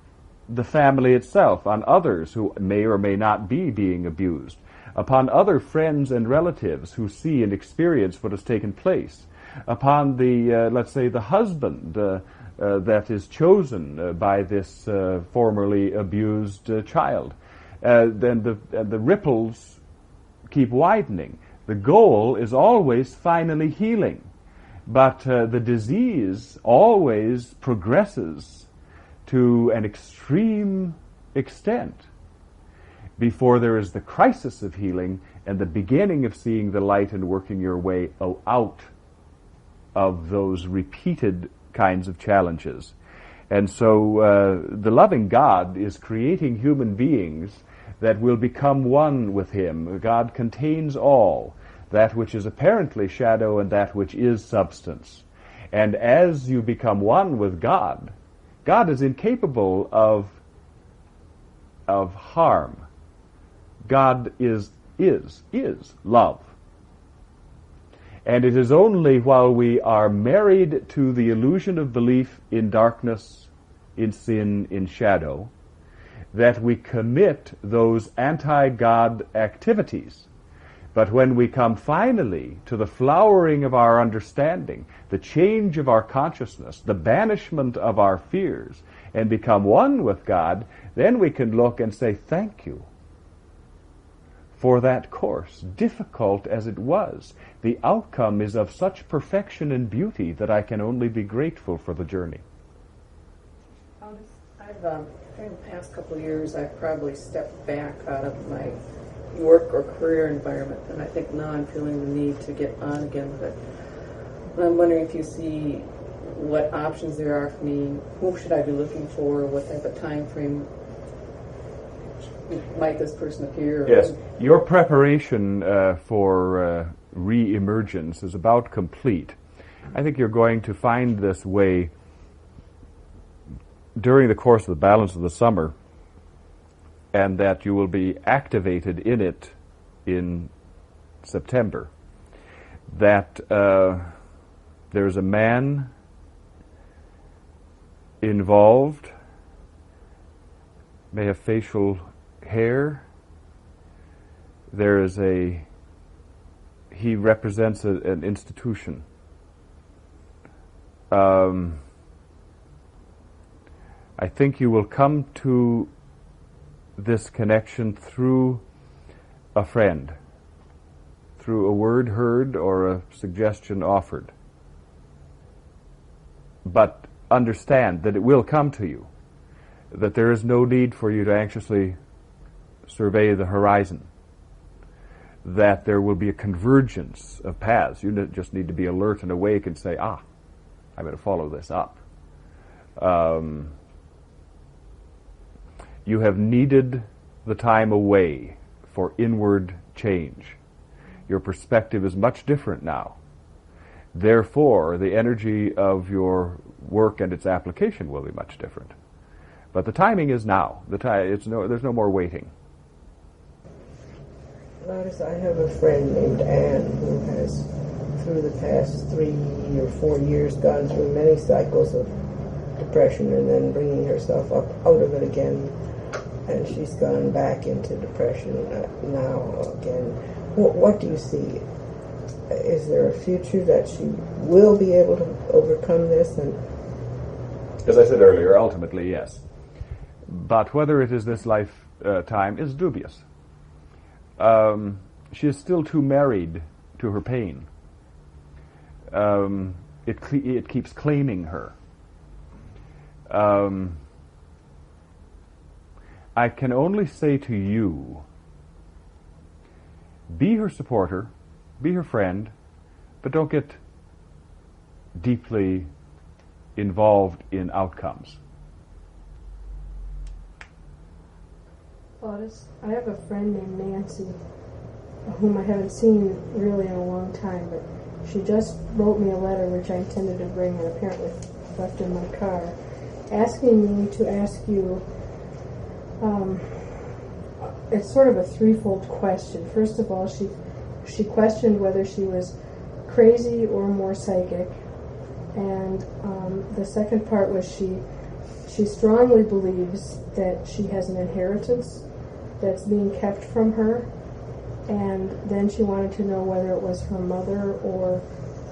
the family itself on others who may or may not be being abused, upon other friends and relatives who see and experience what has taken place, upon the, let's say, the husband that is chosen by this formerly abused child. Then the ripples keep widening. The goal is always finally healing, but the disease always progresses to an extreme extent before there is the crisis of healing and the beginning of seeing the light and working your way out of those repeated kinds of challenges. And so the loving God is creating human beings that will become one with Him. God contains all, that which is apparently shadow and that which is substance. And as you become one with God, God is incapable of harm. God is love. And it is only while we are married to the illusion of belief in darkness, in sin, in shadow, that we commit those anti-God activities. But when we come finally to the flowering of our understanding, the change of our consciousness, the banishment of our fears, and become one with God, then we can look and say, thank you for that course, difficult as it was. The outcome is of such perfection and beauty that I can only be grateful for the journey. I've, during the past couple of years, I've probably stepped back out of my work or career environment, and I think now I'm feeling the need to get on again with it. And I'm wondering if you see what options there are for me. Who should I be looking for? What type of time frame might this person appear? Yes, your preparation for Reemergence is about complete. I think you're going to find this way during the course of the balance of the summer, and that you will be activated in it in September. That there's a man involved may have facial hair. There is he represents an institution. I think you will come to this connection through a friend, through a word heard or a suggestion offered. But understand that it will come to you, that there is no need for you to anxiously survey the horizon, that there will be a convergence of paths. You just need to be alert and awake and say, I'm going to follow this up. You have needed the time away for inward change. Your perspective is much different now. Therefore, the energy of your work and its application will be much different. But the timing is now. There's no more waiting. Plautus, I have a friend named Anne who has, through the past 3 or 4 years, gone through many cycles of depression and then bringing herself up out of it again. And she's gone back into depression now again. What do you see? Is there a future that she will be able to overcome this? And as I said earlier, ultimately, yes. But whether it is this lifetime is dubious. She is still too married to her pain. It keeps claiming her. I can only say to you, be her supporter, be her friend, but don't get deeply involved in outcomes. Plautus, I have a friend named Nancy, whom I haven't seen really in a long time, but she just wrote me a letter which I intended to bring and apparently left in my car, asking me to ask you, it's sort of a threefold question. First of all, she questioned whether she was crazy or more psychic, and the second part was she strongly believes that she has an inheritance that's being kept from her, and then she wanted to know whether it was her mother or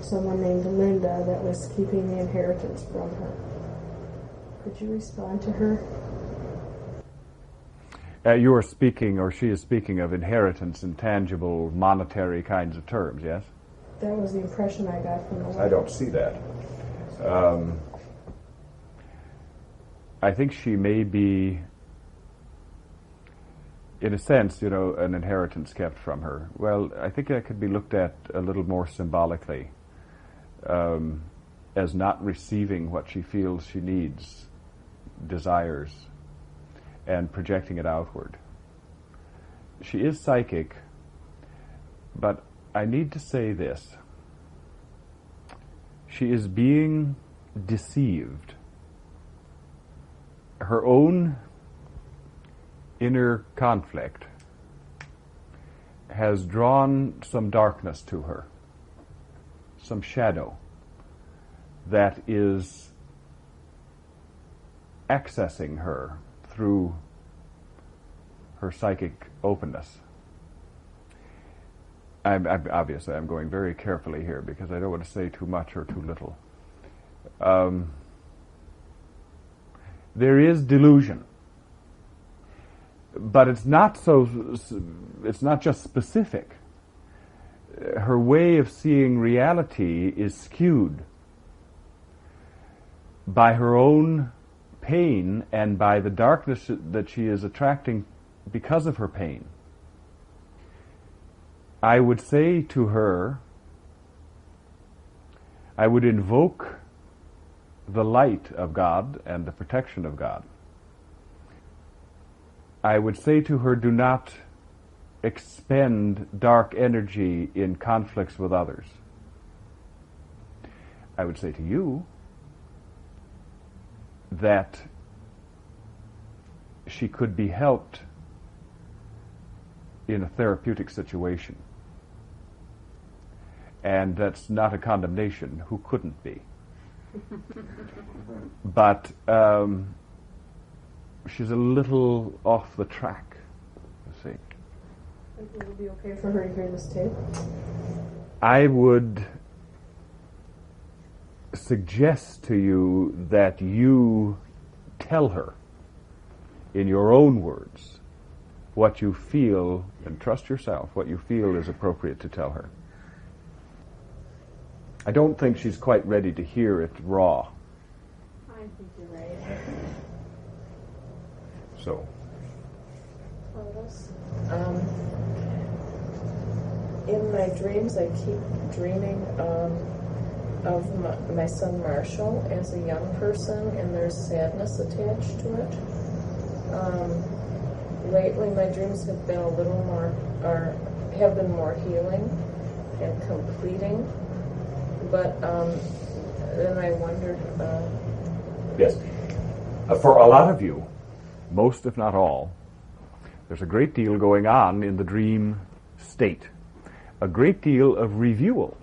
someone named Linda that was keeping the inheritance from her. Could you respond to her? You are speaking, or she is speaking, of inheritance in tangible, monetary kinds of terms, yes? That was the impression I got from the letter. I don't see that. I think she may be, in a sense, an inheritance kept from her. Well, I think that could be looked at a little more symbolically, as not receiving what she feels she needs, desires, and projecting it outward. She is psychic, but I need to say this. She is being deceived. Her own inner conflict has drawn some darkness to her, some shadow that is accessing her through her psychic openness. Obviously, I'm going very carefully here because I don't want to say too much or too little. There is delusion, but it's not just specific. Her way of seeing reality is skewed by her own pain and by the darkness that she is attracting because of her pain. I would say to her, I would invoke the light of God and the protection of God. I would say to her, do not expend dark energy in conflicts with others. I would say to you that she could be helped in a therapeutic situation. And that's not a condemnation. Who couldn't be? But she's a little off the track, you see. Think it would be okay for her to hear this tape? I would suggest to you that you tell her in your own words what you feel, and trust yourself, what you feel is appropriate to tell her. I don't think she's quite ready to hear it raw. I think you're right. So. Plautus. In my dreams, I keep dreaming of my son Marshall as a young person, and there's sadness attached to it. Lately, my dreams have been a little more, or have been more healing and completing. But then I wondered. Yes. For a lot of you, most if not all, there's a great deal going on in the dream state. A great deal of reviewal.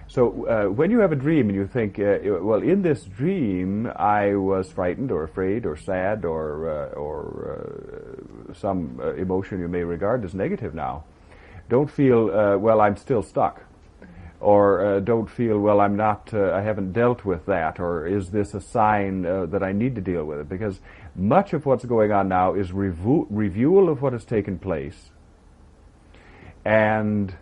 So when you have a dream and you think, well, in this dream I was frightened or afraid or sad or some emotion you may regard as negative now, don't feel, well, I'm still stuck. Or don't feel, well, I'm not, I haven't dealt with that, or is this a sign that I need to deal with it? Because much of what's going on now is reviewal of what has taken place, and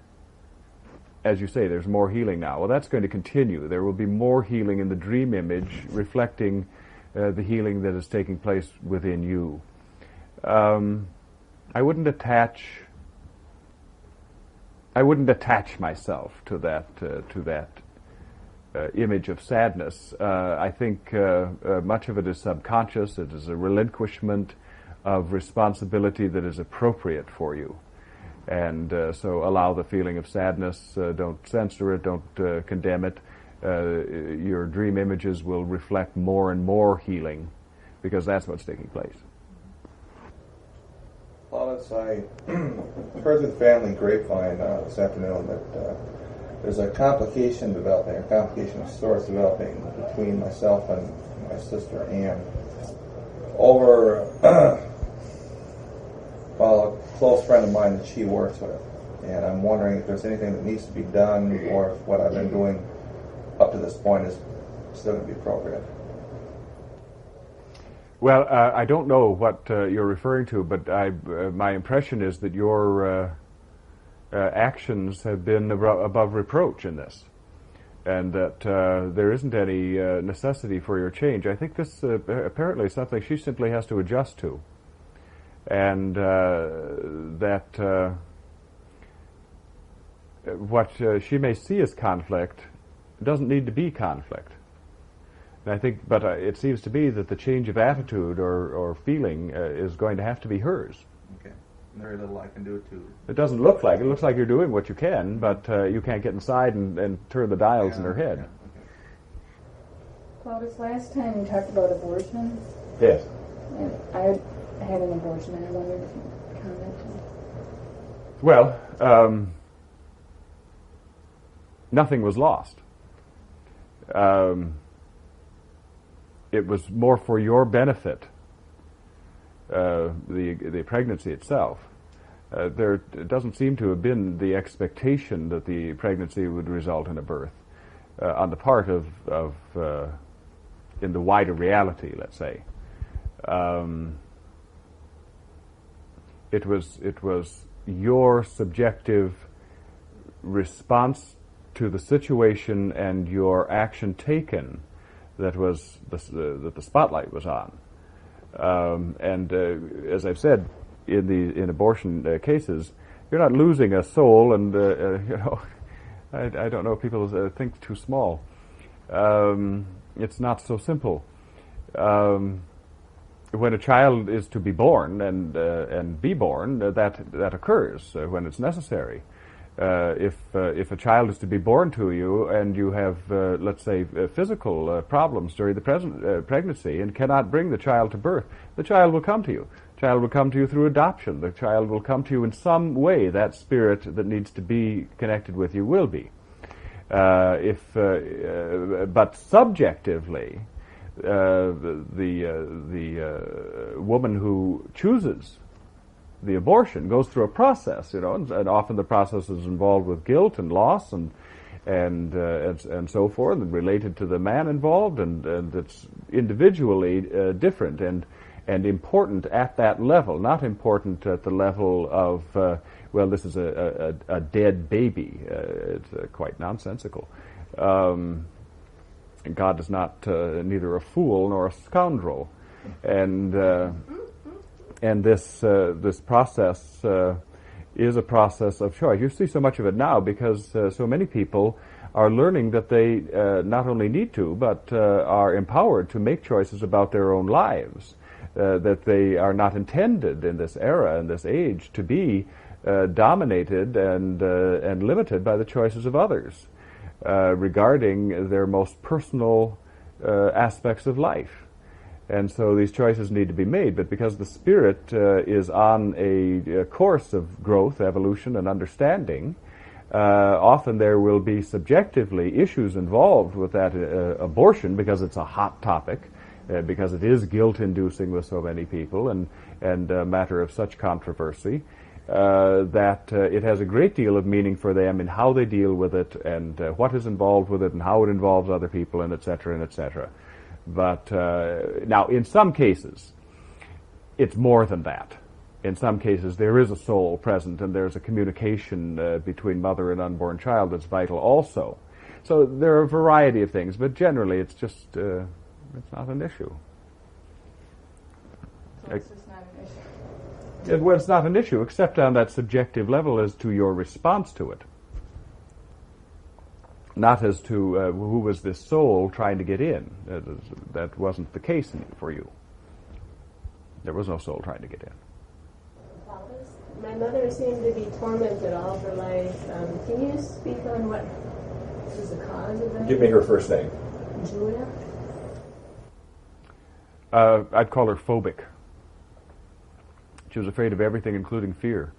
as you say, there's more healing now. Well, that's going to continue. There will be more healing in the dream image, reflecting the healing that is taking place within you. I wouldn't attach myself to that image of sadness. I think much of it is subconscious. It is a relinquishment of responsibility that is appropriate for you. And so allow the feeling of sadness. Don't censor it. Don't condemn it. Your dream images will reflect more and more healing, because that's what's taking place. Plautus, I heard through the family grapevine this afternoon that there's a complication developing, a complication of sorts developing between myself and my sister Anne over, well, a close friend of mine that she works with. And I'm wondering if there's anything that needs to be done, or if what I've been doing up to this point is still going to be appropriate. Well, I don't know what you're referring to, but my impression is that your actions have been above reproach in this, and that there isn't any necessity for your change. I think this apparently is something she simply has to adjust to, and that what she may see as conflict doesn't need to be conflict. And I think, but it seems to be that the change of attitude or feeling is going to have to be hers. Okay. Very little I can do to... It doesn't look like. It looks like you're doing what you can, but you can't get inside and turn the dials in her head. Yeah. Okay. Plautus, last time you talked about abortion. Yes. And I had an abortion, and I wondered if you could comment on it. Well, nothing was lost. It was more for your benefit, the pregnancy itself. There doesn't seem to have been the expectation that the pregnancy would result in a birth on the part of in the wider reality, let's say. It was your subjective response to the situation and your action taken that was that the spotlight was on, and as I've said, in abortion cases, you're not losing a soul, and I don't know. People think too small. It's not so simple. When a child is to be born and be born, that occurs when it's necessary. If a child is to be born to you and you have, let's say, physical problems during the pregnancy and cannot bring the child to birth, the child will come to you. The child will come to you through adoption. The child will come to you in some way. That spirit that needs to be connected with you will be. But subjectively, the woman who chooses the abortion goes through a process, and often the process is involved with guilt and loss and so forth, and related to the man involved, and it's individually different and important at that level, not important at the level of this is a dead baby. It's quite nonsensical. God is not neither a fool nor a scoundrel, and this process is a process of choice. You see so much of it now because so many people are learning that they not only need to, but are empowered to make choices about their own lives, that they are not intended in this era, in this age, to be dominated and limited by the choices of others regarding their most personal aspects of life. And so these choices need to be made, but because the spirit is on a course of growth, evolution, and understanding, often there will be subjectively issues involved with that abortion, because it's a hot topic, because it is guilt-inducing with so many people and a matter of such controversy, that it has a great deal of meaning for them in how they deal with it and what is involved with it and how it involves other people, and et cetera, and et cetera. But now, in some cases, it's more than that. In some cases, there is a soul present, and there's a communication between mother and unborn child that's vital also. So there are a variety of things, but generally, it's just it's not an issue. So it's just not an issue. Well, it's not an issue, except on that subjective level as to your response to it. Not as to who was this soul trying to get in. That wasn't the case for you. There was no soul trying to get in. Plautus, my mother seemed to be tormented all her life. Can you speak on what is the cause of that? Give me her first name. Julia? I'd call her phobic. She was afraid of everything, including fear.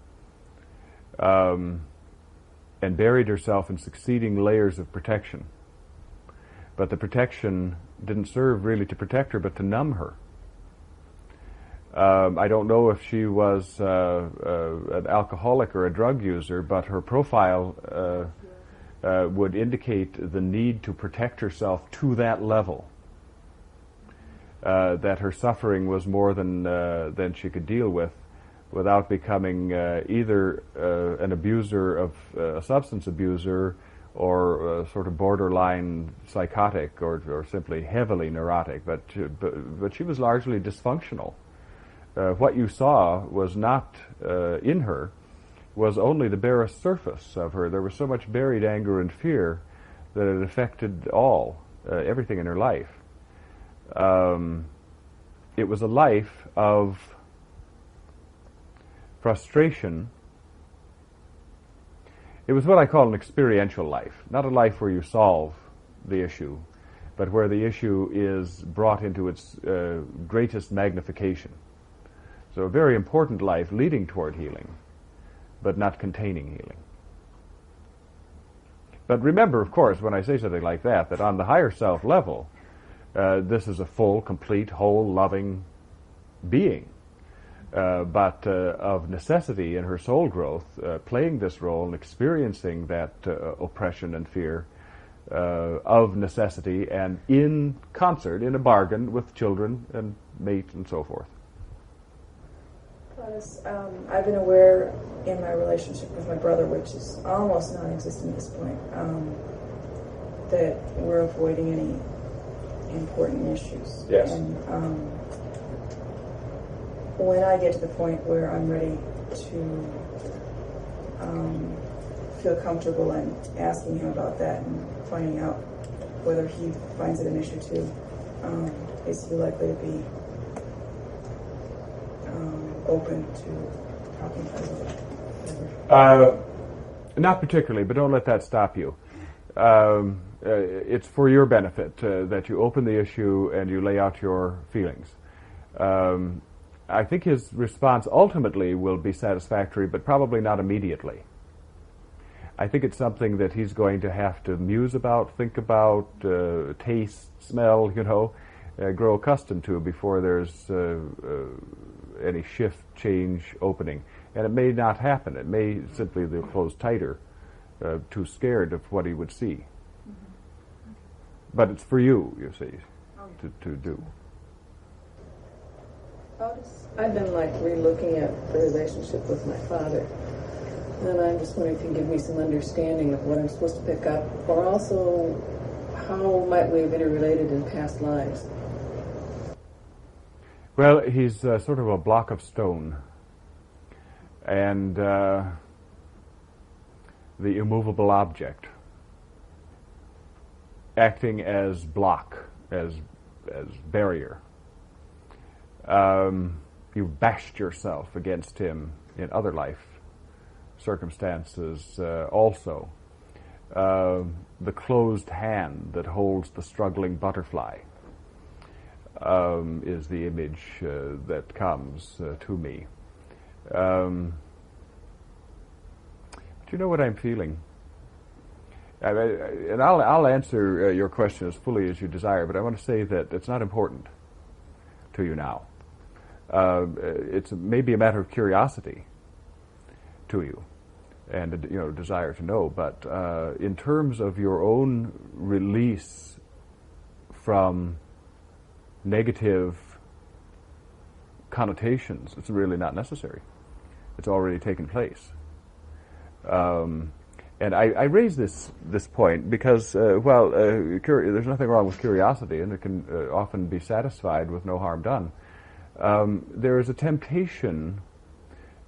And buried herself in succeeding layers of protection. But the protection didn't serve really to protect her, but to numb her. I don't know if she was an alcoholic or a drug user, but her profile would indicate the need to protect herself to that level. That her suffering was more than she could deal with, without becoming either an abuser of a substance abuser or sort of borderline psychotic or simply heavily neurotic. But she was largely dysfunctional. What you saw was not in her, was only the barest surface of her. There was so much buried anger and fear that it affected everything in her life. It was a life of frustration. It was what I call an experiential life, not a life where you solve the issue, but where the issue is brought into its greatest magnification. So a very important life leading toward healing, but not containing healing. But remember, of course, when I say something like that, that on the higher self level, this is a full, complete, whole, loving being. But of necessity in her soul growth, playing this role and experiencing that oppression and fear of necessity, and in concert, in a bargain with children and mate and so forth. Plautus, I've been aware in my relationship with my brother, which is almost non-existent at this point, that we're avoiding any important issues. Yes. And when I get to the point where I'm ready to feel comfortable in asking him about that and finding out whether he finds it an issue too, is he likely to be open to talking about it? Not particularly, but don't let that stop you. It's for your benefit that you open the issue and you lay out your feelings. I think his response ultimately will be satisfactory, but probably not immediately. I think it's something that he's going to have to muse about, think about, taste, smell, grow accustomed to before there's any shift, change, opening. And it may not happen. It may simply they'll close tighter, too scared of what he would see. But it's for you, you see, to do. I've been like re-looking at the relationship with my father. And I'm just wondering if you can give me some understanding of what I'm supposed to pick up, or also how might we have interrelated in past lives? Well, he's sort of a block of stone. And the immovable object, acting as block, as barrier. You've bashed yourself against him in other life circumstances also. The closed hand that holds the struggling butterfly is the image that comes to me. Do you know what I'm feeling? And I'll answer your question as fully as you desire, but I want to say that it's not important to you now. It's maybe a matter of curiosity to you and desire to know, but in terms of your own release from negative connotations, it's really not necessary. It's already taken place. And I raise this point because, there's nothing wrong with curiosity, and it can often be satisfied with no harm done. There is a temptation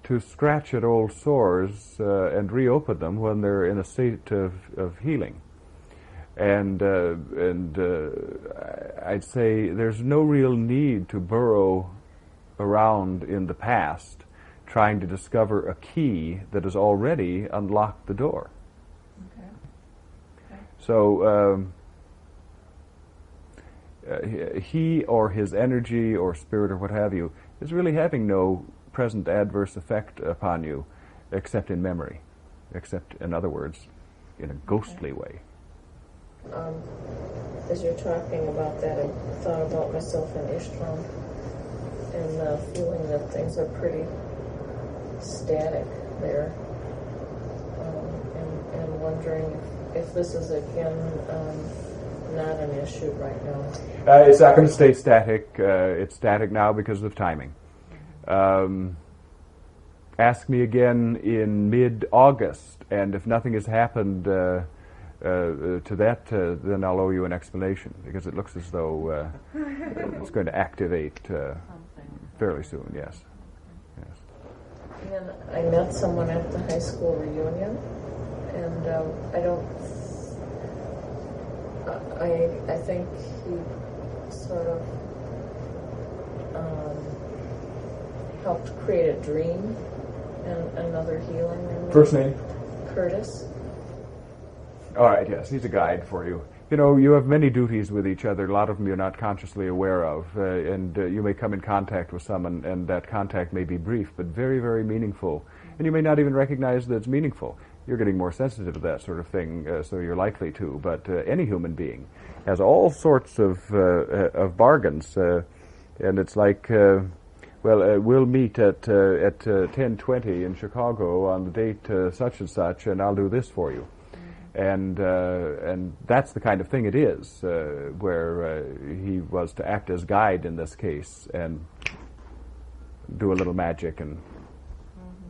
to scratch at old sores and reopen them when they're in a state of healing. And I'd say there's no real need to burrow around in the past trying to discover a key that has already unlocked the door. Okay. So he or his energy or spirit or what have you is really having no present adverse effect upon you except in memory, except, in other words, in a ghostly way. As you're talking about that, I thought about myself in Ishtram and the feeling that things are pretty static there, and wondering if this is again not an issue right now. It's not going to stay static. It's static now because of timing. Ask me again in mid-August, and if nothing has happened to that, then I'll owe you an explanation, because it looks as though it's going to activate fairly soon, yes. And I met someone at the high school reunion, and I think he sort of helped create a dream and another healing. First name? Curtis. All right, yes, he's a guide for you. You know, you have many duties with each other. A lot of them you're not consciously aware of, and you may come in contact with someone, and that contact may be brief, but very, very meaningful. And you may not even recognize that it's meaningful. You're getting more sensitive to that sort of thing, so you're likely to. But any human being has all sorts of bargains, and it's like, we'll meet at 10:20 in Chicago on the date such and such, and I'll do this for you. And that's the kind of thing it is, where he was to act as guide in this case and do a little magic and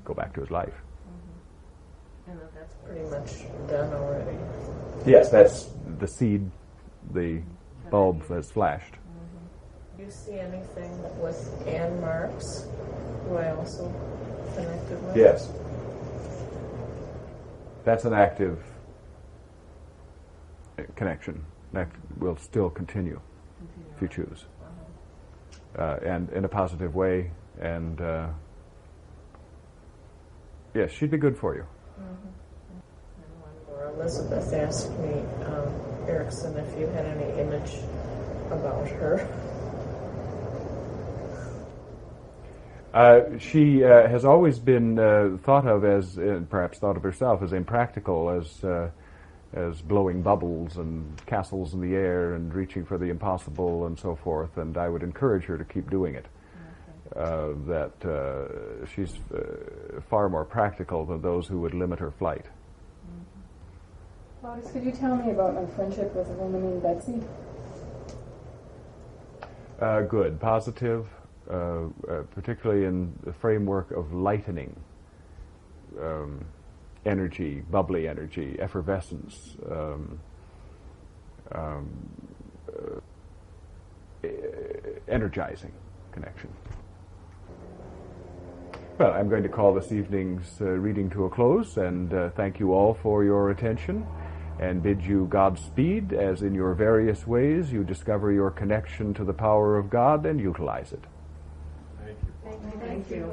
go back to his life. And that's pretty much done already. Yes, that's the seed, the bulb that's flashed. Do you see anything with Ann Marks, who I also connected with? Yes. That's an active connection that will still continue if you choose, and in a positive way. And yes, she'd be good for you. Elizabeth asked me, Erickson, if you had any image about her. She has always been thought of as, perhaps thought of herself as impractical, as as blowing bubbles and castles in the air and reaching for the impossible and so forth, and I would encourage her to keep doing it. That she's far more practical than those who would limit her flight. Plautus, could you tell me about my friendship with a woman named Betsy? Good. Positive, particularly in the framework of lightening. Energy, bubbly energy, effervescence, energizing connection. Well, I'm going to call this evening's reading to a close, and thank you all for your attention, and bid you Godspeed as in your various ways you discover your connection to the power of God and utilize it. Thank you. Thank you.